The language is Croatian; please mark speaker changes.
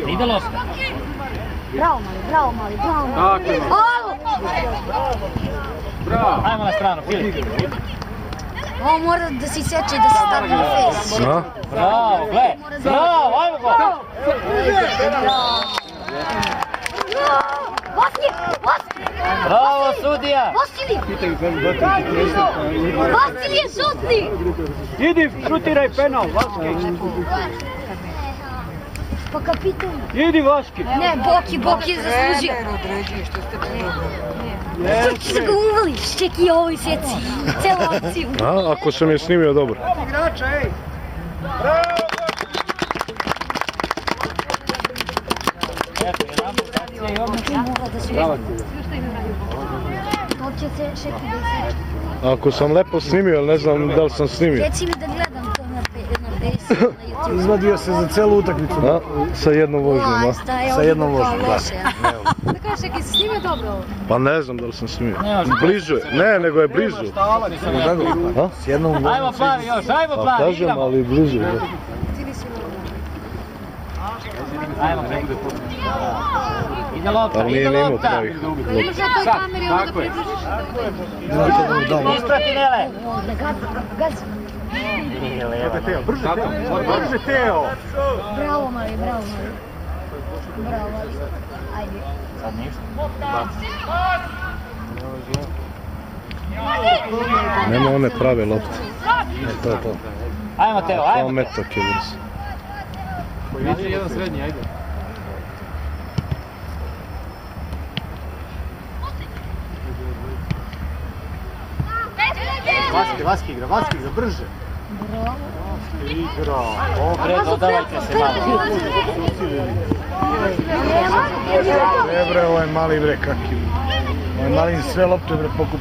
Speaker 1: Ide lopta.
Speaker 2: Bravo mali.
Speaker 1: Bravo. Ajmo na stranu, Filip.
Speaker 2: Ovo mora da se seče da se stavi na face.
Speaker 1: Bravo, gle. Bravo, ajmo go. Bravo, sudija.
Speaker 2: Vasilije, šutni.
Speaker 3: Idi, šutiraj penal, Vaski.
Speaker 2: Pa kapitan.
Speaker 3: Idi, Vaski.
Speaker 2: Ne, Boki je zaslužio. Što će se ga uvali? Čeki ovoj sjeci. Celu akciju.
Speaker 4: A, ako sam je snimio dobro.
Speaker 3: Igrača, ej.
Speaker 2: To će se šeki da se...
Speaker 4: Ako sam lepo snimio, ali ne znam da li sam snimio.
Speaker 2: Reci mi da gledam to na Face, na YouTube.
Speaker 3: Izvadio se za celu utakmicu.
Speaker 4: A, sa jednom vožnjom, a?
Speaker 3: Sa jednom vožnjom, da.
Speaker 2: Da kažeš, Šeki, si snimio dobro ovo?
Speaker 4: Pa ne znam da li sam snimio. Blizu je, ne, nego je blizu. A?
Speaker 3: S jednom vožnjom.
Speaker 1: Ajmo plavi još, ajmo
Speaker 4: Pa
Speaker 1: plavi,
Speaker 4: kažem,
Speaker 1: igramo.
Speaker 4: ali blizu je.
Speaker 1: Ajmo, preko. Ide lopta,
Speaker 4: Ali nije
Speaker 1: ide
Speaker 4: ni imao
Speaker 1: lopta.
Speaker 4: pravih.
Speaker 2: Imaš na toj kameri onda da približiš.
Speaker 1: Isprati Nele.
Speaker 2: Gazi.
Speaker 3: Brže Teo.
Speaker 2: Bravo, Mari. Bravo, Ali. Ajde.
Speaker 1: Sad ništa.
Speaker 4: Nema one prave lopte. To je to.
Speaker 1: Ajmo Teo,
Speaker 4: Kao
Speaker 1: ajmo.
Speaker 4: metak je vrst.
Speaker 3: Jedan srednji, ajde. Vaski igra, brže.
Speaker 2: Bravo.
Speaker 3: Igra.
Speaker 1: Bre, dodavajte se malo.
Speaker 3: Bre, ovo je mali bre, kaki. Ovo je mali sve lopte bre pokup.